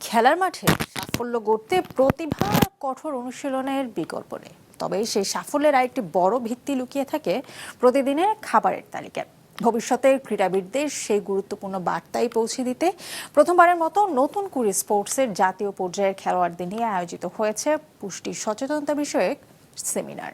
খেলার মাঠে সাফল্য গড়তে প্রতিভা কঠোর অনুশীলনের বিকল্প নেই। তবে সেই সাফল্যের আরেকটি বড় ভিত্তি লুকিয়ে থাকে প্রতিদিনের খাবারের তালিকায়। ভবিষ্যতের ক্রীড়াবিদদের সেই গুরুত্বপূর্ণ বার্তাই পৌঁছে দিতে প্রথমবারের মতো নতুন কুড়ি স্পোর্টসের জাতীয় পর্যায়ের খেলোয়াড়দের নিয়ে আয়োজিত হয়েছে পুষ্টি সচেতনতা বিষয়ক সেমিনার।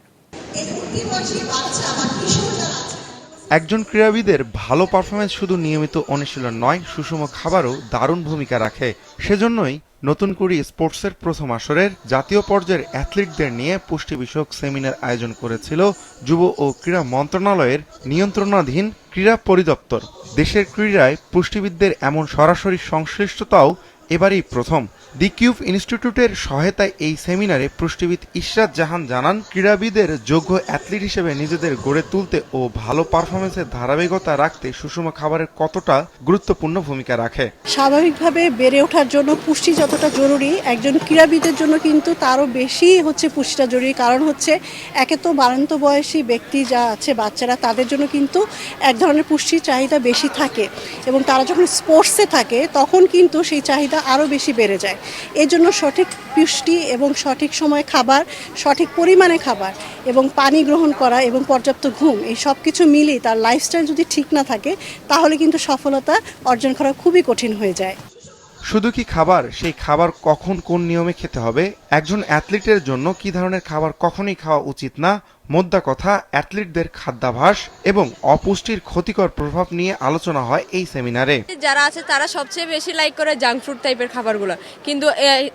একজন ক্রীড়াবিদের ভালো পারফরমেন্স শুধু নিয়মিত অনুশীলন নয়, সুষম খাবারও দারুণ ভূমিকা রাখে। সেজন্যই নতুন কুড়ি স্পোর্টসের প্রথম আসরের জাতীয় পর্যায়ের অ্যাথলিটদের নিয়ে পুষ্টি বিষয়ক সেমিনার আয়োজন করেছিল যুব ও ক্রীড়া মন্ত্রণালয়ের নিয়ন্ত্রণাধীন ক্রীড়া পরিদপ্তর। দেশের ক্রীড়ায় পুষ্টিবিদদের এমন সরাসরি সংশ্লিষ্টতাও এবারই প্রথম। দি কিউব ইনস্টিটিউটের সহায়তায় এই সেমিনারে পুষ্টিবিদ ইশরাত জাহান জানান, ক্রীড়াবিদের যোগ্য অ্যাথলিট হিসেবে নিজেদের গড়ে তুলতে ও ভালো পারফরমেন্সের ধারাবাহিকতা রাখতে সুষম খাবারের কতটা গুরুত্বপূর্ণ ভূমিকা রাখে। স্বাভাবিকভাবে বেড়ে ওঠার জন্য পুষ্টি যতটা জরুরি, একজন ক্রীড়াবিদের জন্য কিন্তু তারও বেশি পুষ্টিটা জরুরি। কারণ একে তো বাড়ন্ত বয়সী ব্যক্তি যা আছে বাচ্চারা, তাদের জন্য কিন্তু এক ধরনের পুষ্টির চাহিদা বেশি থাকে এবং তারা যখন স্পোর্টসে থাকে তখন কিন্তু সেই চাহিদা আরও বেশি বেড়ে যায়। এই জন্য সঠিক পুষ্টি এবং সঠিক সময় খাবার, সঠিক পরিমাণে খাবার এবং পানি গ্রহণ করা এবং পর্যাপ্ত ঘুম, এই সব কিছু মিলিয়ে তার লাইফস্টাইল যদি ঠিক না থাকে তাহলে কিন্তু সফলতা অর্জন করা খুবই কঠিন হয়ে যায়। শুধু কি খাবার, সেই খাবার কখন কোন নিয়মে খেতে হবে, একজন অ্যাথলিটের জন্য কি ধরনের খাবার কখনোই খাওয়া উচিত না, মোদ্দা কথা অ্যাথলিটদের খাদ্যাভ্যাস এবং অপুষ্টির ক্ষতিকর প্রভাব নিয়ে আলোচনা হয় এই সেমিনারে। যারা আছে তারা সবচেয়ে বেশি লাইক করে জাঙ্ক ফুড টাইপের খাবারগুলো, কিন্তু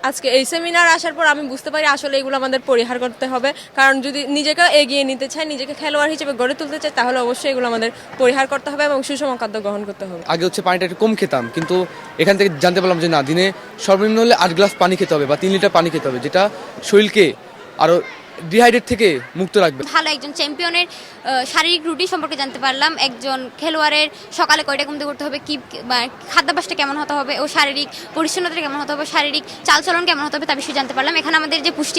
আজকে এই সেমিনার আসার পর আমি বুঝতে পারি আসলে এগুলো আমাদের পরিহার করতে হবে। কারণ যদি নিজেকে এগিয়ে নিতে চাই, নিজেকে খেলোয়াড় হিসেবে গড়ে তুলতে চাই, তাহলে অবশ্যই এগুলো আমাদের পরিহার করতে হবে এবং সুষম খাদ্য গ্রহণ করতে হবে। আগে পানিটা একটু কম খেতাম, কিন্তু এখান থেকে জানতে পারলাম যে না, দিনে সর্বনিম্ন হলে 8 গ্লাস পানি খেতে হবে বা 3 লিটার পানি খেতে হবে, যেটা শরীরকে আরো ডিহাইড্রেট থেকে মুক্ত রাখবে। ভালো একজন চ্যাম্পিয়নের শারীরিক রুটিন সম্পর্কে জানতে পারলাম, একজন খেলোয়াড়ের সকালে কয়টা ঘুম থেকে করতে হবে, কি খাদ্যাভ্যাসটা কেমন হতে হবে ও শারীরিক পরিচ্ছন্নতা কেমন হতে হবে, শারীরিক চালচলন কেমন হতে হবে তা বিষয়ে জানতে পারলাম। এখানে আমাদের যে পুষ্টি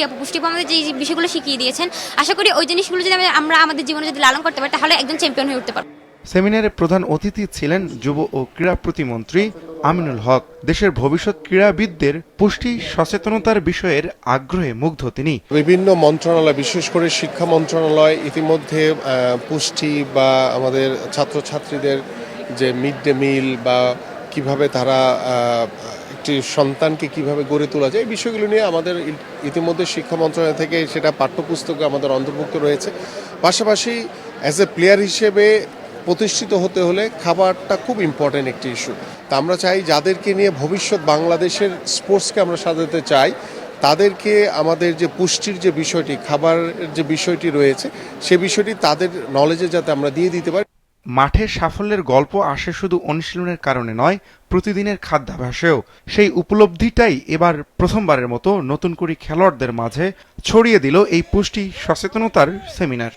আমাদের যে বিষয়গুলো শিখিয়ে দিয়েছেন, আশা করি ওই জিনিসগুলো যদি আমরা আমাদের জীবনে যদি লালন করতে পারি তাহলে একজন চ্যাম্পিয়ন হয়ে উঠতে পারবো। সেমিনারে প্রধান অতিথি ছিলেন যুব ও ক্রীড়া প্রতিমন্ত্রী আমিনুল হক। দেশের ভবিষ্যৎ ক্রীড়াবিদদের পুষ্টি সচেতনতার বিষয়ের আগ্রহে মুগ্ধ তিনি। বিভিন্ন মন্ত্রণালয়, বিশেষ করে শিক্ষা মন্ত্রণালয় ইতিমধ্যে পুষ্টি বা আমাদের ছাত্রছাত্রীদের যে মিড ডে মিল বা কিভাবে তারা একটি সন্তানকে কিভাবে গড়ে তোলা যায়, এই বিষয়গুলো নিয়ে আমাদের ইতিমধ্যে শিক্ষা মন্ত্রণালয় থেকে সেটা পাঠ্যপুস্তকে আমাদের অন্তর্ভুক্ত রয়েছে। পাশাপাশি অ্যাজ এ প্লেয়ার হিসেবে প্রতিষ্ঠিত হতে হলে খাবারটা খুব ইম্পর্টেন্ট একটি ইস্যু। তা আমরা চাই যাদেরকে নিয়ে ভবিষ্যৎ বাংলাদেশের স্পোর্টসকে আমরা সাজাতে চাই, তাদেরকে আমাদের যে পুষ্টির যে বিষয়টি, খাবারের যে বিষয়টি রয়েছে, সে বিষয়টি তাদের নলেজে যাতে আমরা দিয়ে দিতে পারি। মাঠের সাফল্যের গল্প আসে শুধু অনুশীলনের কারণে নয়, প্রতিদিনের খাদ্যাভ্যাসেও। সেই উপলব্ধিটাই এবার প্রথমবারের মতো নতুন করে খেলোয়াড়দের মাঝে ছড়িয়ে দিল এই পুষ্টি সচেতনতার সেমিনার।